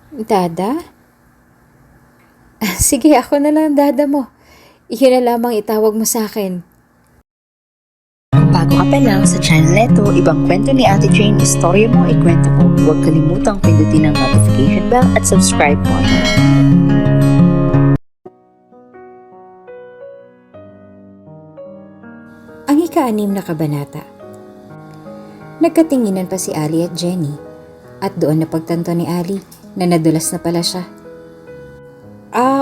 Dada? Sige, ako na lang dada mo. Iyon na lamang itawag mo sa akin. Bago ka pa lang sa channel neto, ibang kwento ni Ate Jane, istorya mo, ikwento ko. Huwag kalimutang pindutin ang notification bell at subscribe po. Ang ika-6 na kabanata. Nagkatinginan pa si Ali at Jenny at doon napagtanto ni Ali na nadulas na pala siya.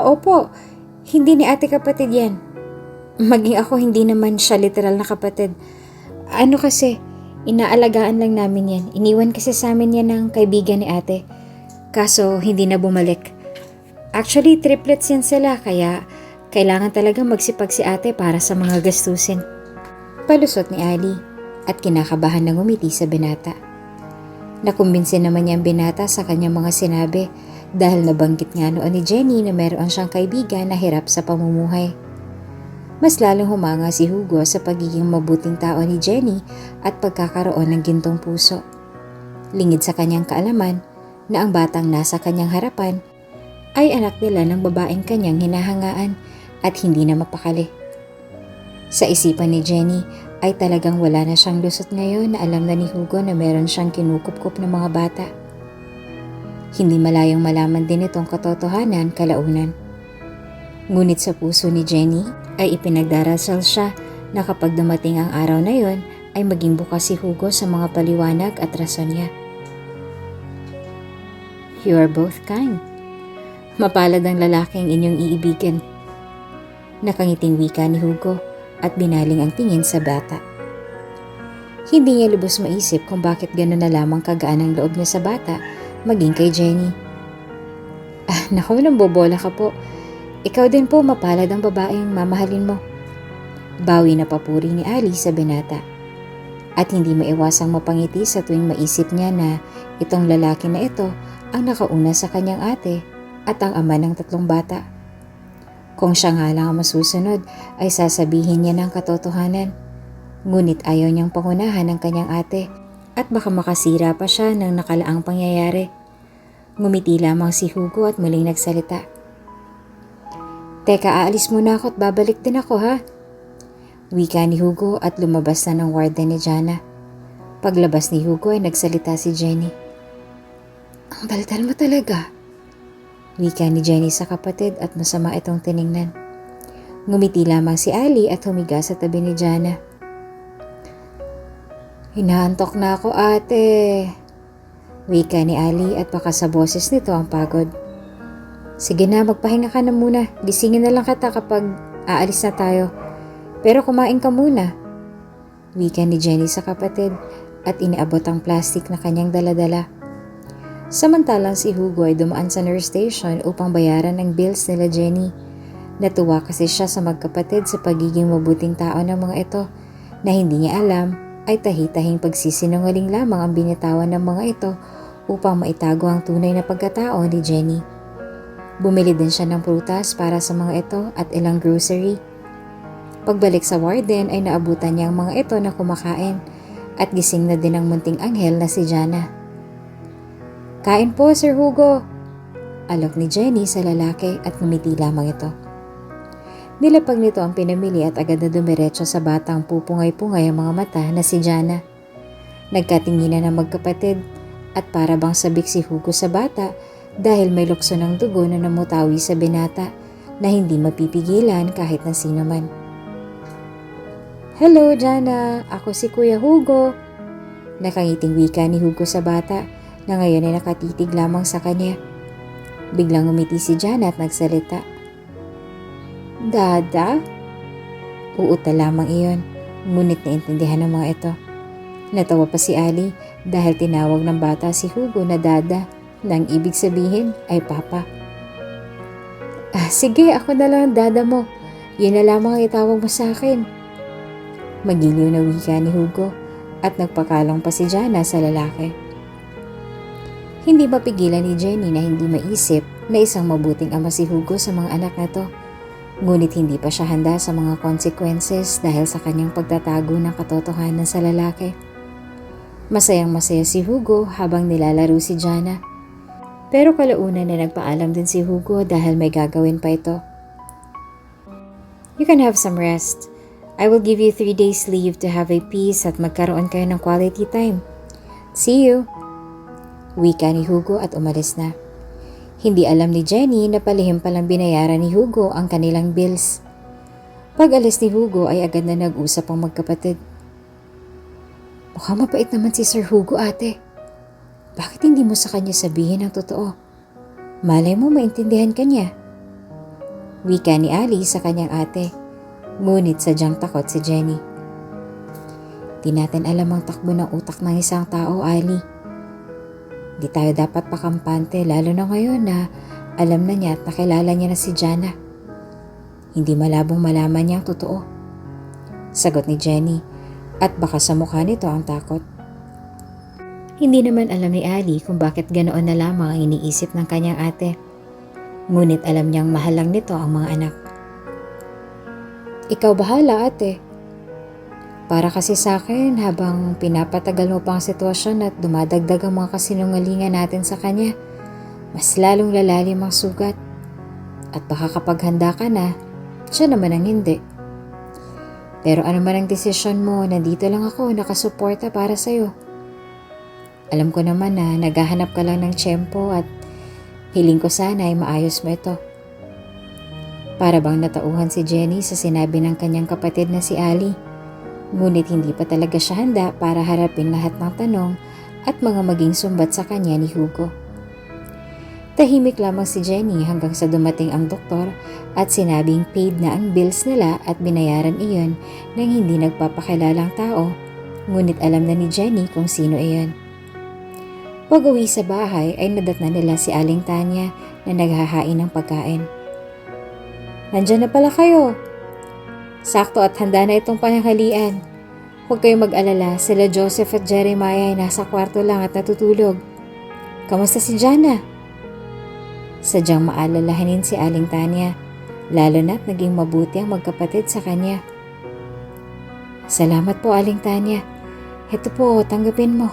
Opo. Hindi ni ate kapatid yan. Maging ako hindi naman siya literal na kapatid. Ano kasi, inaalagaan lang namin yan. Iniwan kasi sa amin yan ng kaibigan ni ate. Kaso hindi na bumalik. Actually, triplets yan sila kaya kailangan talaga magsipag si ate para sa mga gastusin. Palusot ni Ali at kinakabahan na ngumiti sa binata. Nakumbinsin naman niya ang binata sa kanyang mga sinabi dahil nabanggit nga noon ni Jenny na meron siyang kaibigan na hirap sa pamumuhay. Mas lalong humanga si Hugo sa pagiging mabuting tao ni Jenny at pagkakaroon ng gintong puso. Lingid sa kanyang kaalaman na ang batang nasa kanyang harapan ay anak nila ng babaeng kanyang hinahangaan at hindi na mapakali. Sa isipan ni Jenny ay talagang wala na siyang lusot ngayon na alam na ni Hugo na meron siyang kinukup-kup ng mga bata. Hindi malayong malaman din itong katotohanan kalaunan. Ngunit sa puso ni Jenny ay ipinagdarasal siya na kapag dumating ang araw na yon ay maging bukas si Hugo sa mga paliwanag at rason niya. You are both kind. Mapalad ang lalaking inyong iibigin. Nakangiting wika ni Hugo at binaling ang tingin sa bata. Hindi niya lubos maisip kung bakit gano'n na lamang kagaan ang loob niya sa bata maging kay Jenny. Naku, nambobola ka po. Ikaw din po mapalad ang babaeng mamahalin mo. Bawi na papuri ni Ali sa binata. At hindi maiwasang mapangiti sa tuwing maisip niya na itong lalaki na ito ang nakauna sa kanyang ate at ang ama ng 3 bata. Kung siya nga lang ang masusunod ay sasabihin niya ng katotohanan. Ngunit ayaw niyang pangunahan ng kanyang ate at baka makasira pa siya ng nakalaang pangyayari. Ngumiti lamang si Hugo at muling nagsalita. Teka, aalis muna ako at babalik din ako ha. Wika ni Hugo at lumabas na ng warden ni Jana. Paglabas ni Hugo ay nagsalita si Jenny. Ang daldal mo talaga. Wika ni Jenny sa kapatid at masama itong tiningnan. Ngumiti lamang si Ali at humiga sa tabi ni Jana. Hinahantok na ako ate. Wika ni Ali at baka sa boses nito ang pagod. Sige na, magpahinga ka na muna. Gisingin na lang kita kapag aalis na tayo. Pero kumain ka muna. Wika ni Jenny sa kapatid at iniabot ang plastic na kanyang daladala. Samantalang si Hugo ay dumaan sa nurse station upang bayaran ang bills nila Jenny. Natuwa kasi siya sa magkapatid sa pagiging mabuting tao ng mga ito na hindi niya alam ay tahi-tahing pagsisinungaling lamang ang binitawan ng mga ito upang maitago ang tunay na pagkatao ni Jenny. Bumili din siya ng prutas para sa mga ito at ilang grocery. Pagbalik sa warden ay naabutan niya ang mga ito na kumakain at gising na din ang munting anghel na si Jana. Kain po, Sir Hugo. Alok ni Jenny sa lalaki at ngumiti lamang ito. Nilapag nito ang pinamili at agad na dumiretso sa batang pupungay-pungay ang mga mata na si Jana. Nagkatinginan ng magkapatid at para bang sabik si Hugo sa bata dahil may lukso ng dugo na namutawi sa binata na hindi mapipigilan kahit na sino man. Hello, Jana. Ako si Kuya Hugo. Nakangiting wika ni Hugo sa bata na ngayon ay nakatitig lamang sa kanya. Biglang umiti si Jana at nagsalita. Dada? Uuta lamang iyon, ngunit naintindihan ng mga ito. Natawa pa si Ali dahil tinawag ng bata si Hugo na Dada na ang ibig sabihin ay Papa. Sige, ako na lang Dada mo. Yun na lamang ang itawag mo sa akin. Magiliw na wika ni Hugo at nagpakalang pa si Jana sa lalaki. Hindi mapigilan ni Jenny na hindi maisip na isang mabuting ama si Hugo sa mga anak na to. Ngunit hindi pa siya handa sa mga consequences dahil sa kanyang pagtatago ng katotohanan sa lalaki. Masayang masaya si Hugo habang nilalaro si Jana. Pero kalaunan na nagpaalam din si Hugo dahil may gagawin pa ito. You can have some rest. I will give you 3 days leave to have a peace at magkaroon kayo ng quality time. See you! Wika ni Hugo at umalis na. Hindi alam ni Jenny na palihim palang binayaran ni Hugo ang kanilang bills. Pag alis ni Hugo ay agad na nag-usap ang magkapatid. Mukhang mapait naman si Sir Hugo, ate. Bakit hindi mo sa kanya sabihin ang totoo? Malay mo maintindihan ka niya. Wika ni Ali sa kanyang ate. Ngunit sadyang takot si Jenny. Di natin alam ang takbo ng utak ng isang tao, Ali. Di tayo dapat pakampante lalo na ngayon na alam na niya at nakilala niya na si Jana. Hindi malabong malaman niya ang totoo. Sagot ni Jenny at baka sa mukha nito ang takot. Hindi naman alam ni Ali kung bakit ganoon na lamang ang iniisip ng kanyang ate. Ngunit alam niyang mahal lang nito ang mga anak. Ikaw bahala, ate. Para kasi sa akin habang pinapatagal mo pa ang sitwasyon at dumadagdag ang mga kasinungalingan natin sa kanya, mas lalong lalalim ang sugat. At baka kapag handa ka na, siya naman ang hindi. Pero ano man ang desisyon mo, nandito lang ako nakasuporta para sa'yo. Alam ko naman na naghahanap ka lang ng tiyempo at hiling ko sana ay maayos mo ito. Para bang natauhan si Jenny sa sinabi ng kanyang kapatid na si Ali. Ngunit hindi pa talaga siya handa para harapin lahat ng tanong at mga maging sumbat sa kanya ni Hugo. Tahimik lamang si Jenny hanggang sa dumating ang doktor at sinabing paid na ang bills nila at binayaran iyon ng hindi nagpapakilalang tao. Ngunit alam na ni Jenny kung sino iyon. Pag-uwi sa bahay ay nadatnan nila si Aling Tanya na naghahain ng pagkain. Nandiyan na pala kayo. Sakto at handa na itong pananghalian. Huwag kayong mag-alala, sila Joseph at Jeremiah ay nasa kwarto lang at natutulog. Kamusta si Jana? Sadyang maalalahanin si Aling Tanya, lalo na't naging mabuti ang magkapatid sa kanya. Salamat po, Aling Tanya. Heto po, tanggapin mo.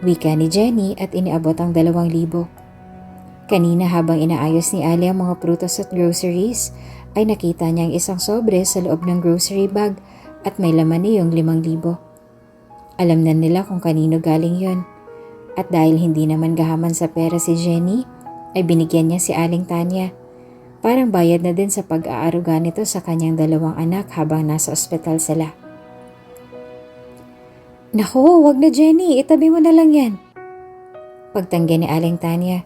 Wika ni Jenny at iniabot ang 2,000. Kanina habang inaayos ni Ali ang mga prutas at groceries, ay nakita niya ang isang sobre sa loob ng grocery bag at may laman niyong 5,000. Alam na nila kung kanino galing yon. At dahil hindi naman gahaman sa pera si Jenny, ay binigyan niya si Aling Tanya. Parang bayad na din sa pag-aaruga nito sa kanyang 2 anak habang nasa ospital sila. Naku, wag na Jenny, itabi mo na lang yan. Pagtanggi ni Aling Tanya,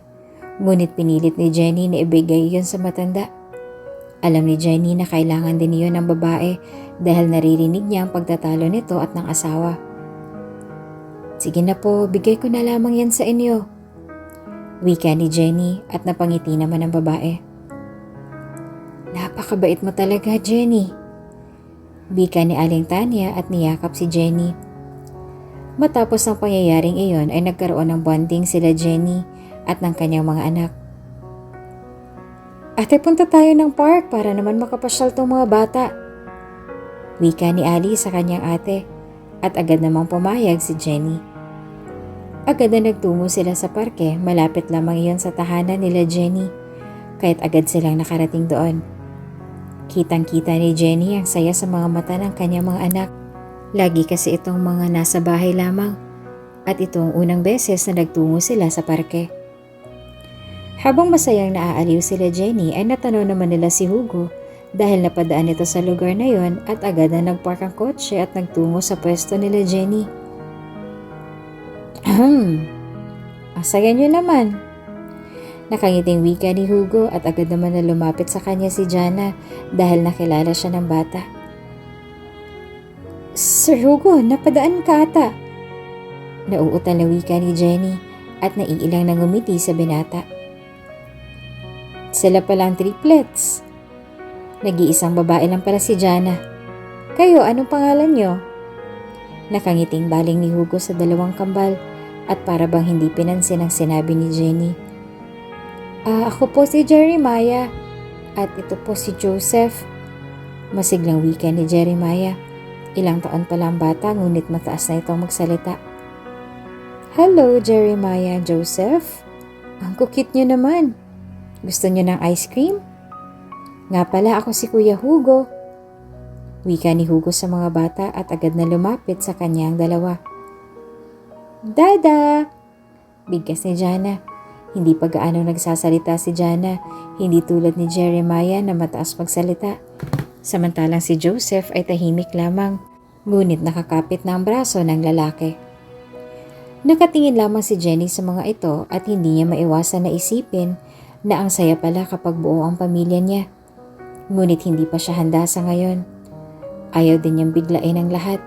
ngunit pinilit ni Jenny na ibigay iyon sa matanda. Alam ni Jenny na kailangan din iyon ng babae dahil naririnig niya ang pagtatalo nito at ng asawa. Sige na po, bigay ko na lamang yan sa inyo. Wika ni Jenny at napangiti naman ang babae. Napakabait mo talaga, Jenny. Wika ni Aling Tanya at niyakap si Jenny. Matapos ang pangyayaring iyon ay nagkaroon ng bonding sila Jenny at ng kanyang mga anak. Ate, punta tayo ng park para naman makapasyal tong mga bata. Wika ni Ali sa kanyang ate at agad namang pumayag si Jenny. Agad na nagtungo sila sa parke, malapit lamang iyon sa tahanan nila Jenny, kaya't agad silang nakarating doon. Kitang-kita ni Jenny ang saya sa mga mata ng kanyang mga anak. Lagi kasi itong mga nasa bahay lamang at ito ang unang beses na nagtungo sila sa parke. Habang masayang naaaliw sila Jenny ay natanaw naman nila si Hugo dahil napadaan ito sa lugar na yon at agad na nagpark ang kotse at nagtungo sa pwesto nila Jenny. Ang saya nyo naman. Nakangiting wika ni Hugo at agad naman na lumapit sa kanya si Jana dahil nakilala siya ng bata. Sir Hugo, napadaan ka ata. Nauutal na wika ni Jenny at naiilang na ngumiti sa binata. Sila palang triplets. Nag-iisang babae lang pala si Jana. Kayo, anong pangalan nyo? Nakangiting baling ni Hugo sa 2 kambal at para bang hindi pinansin ang sinabi ni Jenny. Ako po si Jeremiah at ito po si Joseph. Masiglang wika ni Jeremiah. Ilang taon pa lang bata ngunit mataas na itong magsalita. Hello, Jeremiah, Joseph. Ang kukit niyo naman. Gusto niyo ng ice cream? Nga pala ako si Kuya Hugo. Wika ni Hugo sa mga bata at agad na lumapit sa kanyang dalawa. Dada! Bigkas ni Jana. Hindi pa gaano nagsasalita si Jana, hindi tulad ni Jeremiah na mataas magsalita. Samantalang si Joseph ay tahimik lamang, ngunit nakakapit na ang braso ng lalaki. Nakatingin lamang si Jenny sa mga ito at hindi niya maiwasan na isipin na ang saya pala kapag buo ang pamilya niya. Ngunit hindi pa siya handa sa ngayon. Ayaw din niyang biglain ang lahat.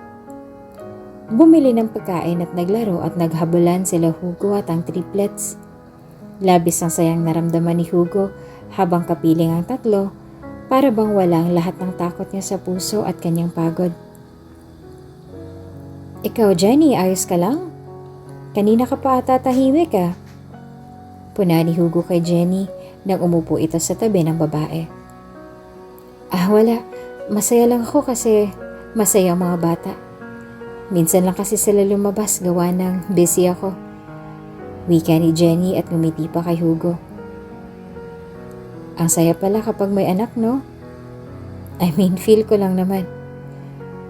Bumili ng pagkain at naglaro at naghabulan sila Hugo at ang triplets. Labis ang sayang naramdaman ni Hugo habang kapiling ang tatlo para bang walang lahat ng takot niya sa puso at kanyang pagod. Ikaw Jenny, ayos ka lang? Kanina ka pa ata tahimik ka. Puna ni Hugo kay Jenny nang umupo ito sa tabi ng babae. Wala. Masaya lang ako kasi masaya ang mga bata. Minsan lang kasi sila lumabas gawa ng busy ako. Wika ni Jenny at ngumiti pa kay Hugo. Ang saya pala kapag may anak, no? I mean, feel ko lang naman.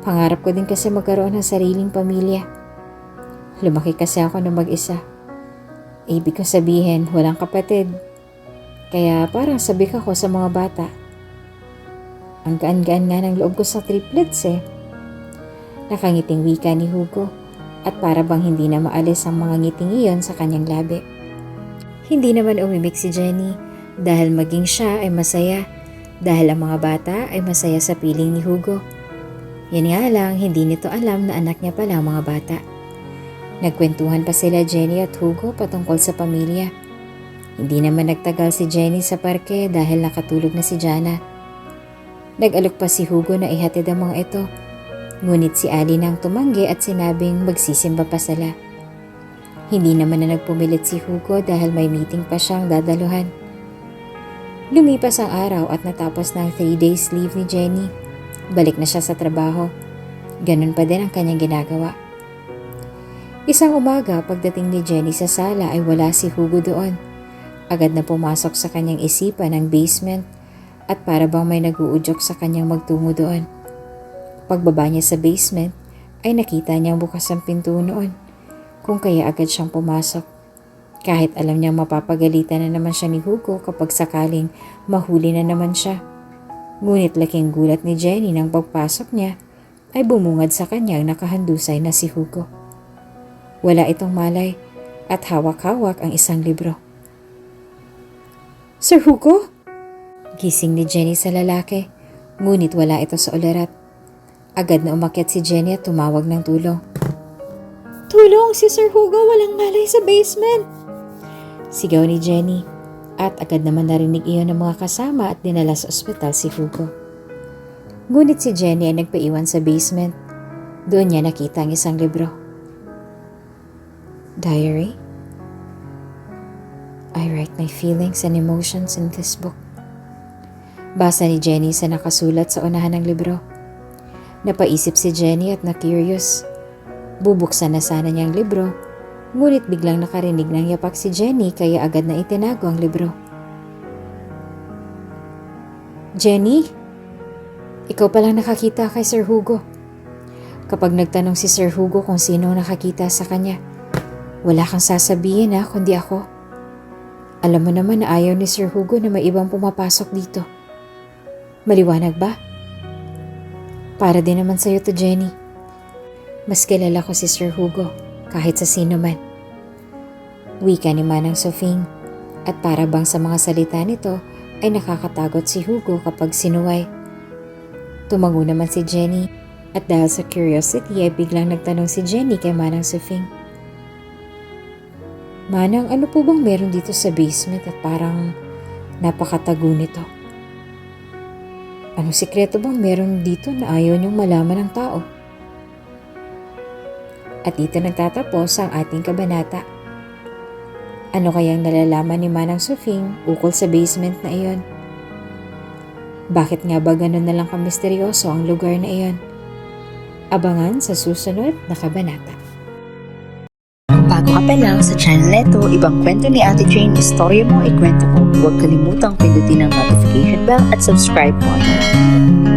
Pangarap ko din kasi magkaroon ng sariling pamilya. Lumaki kasi ako na mag-isa. Ibig ko sabihin, walang kapatid. Kaya parang sabik ako sa mga bata. Ang gaan-gaan nga ng loob ko sa triplets eh. Nakangiting wika ni Hugo at para bang hindi na maalis ang mga ngiting iyon sa kanyang labi. Hindi naman umimik si Jenny dahil maging siya ay masaya dahil ang mga bata ay masaya sa piling ni Hugo. Yan nga lang, hindi nito alam na anak niya pala ang mga bata. Nagkwentuhan pa sila Jenny at Hugo patungkol sa pamilya. Hindi naman nagtagal si Jenny sa parke dahil nakatulog na si Jana. Nag-alok pa si Hugo na ihatid ang mga ito. Ngunit si Ali nang tumanggi at sinabing magsisimba pa sila. Hindi naman na nagpumilit si Hugo dahil may meeting pa siyang dadaluhan. Lumipas ang araw at natapos na ang 3 days leave ni Jenny. Balik na siya sa trabaho. Ganun pa din ang kanyang ginagawa. Isang umaga pagdating ni Jenny sa sala ay wala si Hugo doon. Agad na pumasok sa kanyang isipan ang basement at para bang may nag-uudyok sa kanyang magtungo doon. Pagbaba niya sa basement ay nakita niyang bukas ang pinto noon, kung kaya agad siyang pumasok. Kahit alam niyang mapapagalitan na naman siya ni Hugo kapag sakaling mahuli na naman siya. Ngunit laking gulat ni Jenny nang pagpasok niya ay bumungad sa kanyang nakahandusay na si Hugo. Wala itong malay at hawak-hawak ang isang libro. Sir Hugo? Gising ni Jenny sa lalaki, ngunit wala ito sa ulerat. Agad na umakyat si Jenny at tumawag ng tulong. Tulong! Si Sir Hugo walang malay sa basement! Sigaw ni Jenny at agad naman narinig iyon ng mga kasama at dinala sa ospital si Hugo. Ngunit si Jenny ay nagpaiwan sa basement. Doon niya nakita ang isang libro. Diary? I write my feelings and emotions in this book. Basa ni Jenny sa nakasulat sa unahan ng libro. Napaisip si Jenny at na-curious. Bubuksan na sana niyang libro, ngunit biglang nakarinig ng yapak si Jenny kaya agad na itinago ang libro. Jenny? Ikaw palang nakakita kay Sir Hugo. Kapag nagtanong si Sir Hugo kung sino nakakita sa kanya, wala kang sasabihin kundi ako. Alam mo naman na ayaw ni Sir Hugo na may ibang pumapasok dito. Maliwanag ba? Para din naman sa'yo to, Jenny. Mas kilala ko si Sir Hugo kahit sa sino man. Wika ni Manang Sofing at para bang sa mga salita nito ay nakakatagot si Hugo kapag sinuway. Tumango naman si Jenny at dahil sa curiosity ay biglang nagtanong si Jenny kay Manang Sofing. Manang, ano po bang meron dito sa basement at parang napakatago nito? Anong sikreto bang meron dito na ayaw niyong malaman ng tao? At dito nagtatapos ang ating kabanata. Ano kayang nalalaman ni Manang Sofing ukol sa basement na iyon? Bakit nga ba ganun na lang kamisteryoso ang lugar na iyon? Abangan sa susunod na kabanata. Bago ka ka pa lang sa channel neto, Ibang Kwento ni Ate Jane, istorya mo, ikwento ko. Huwag kalimutang pindutin ang notification bell at subscribe button.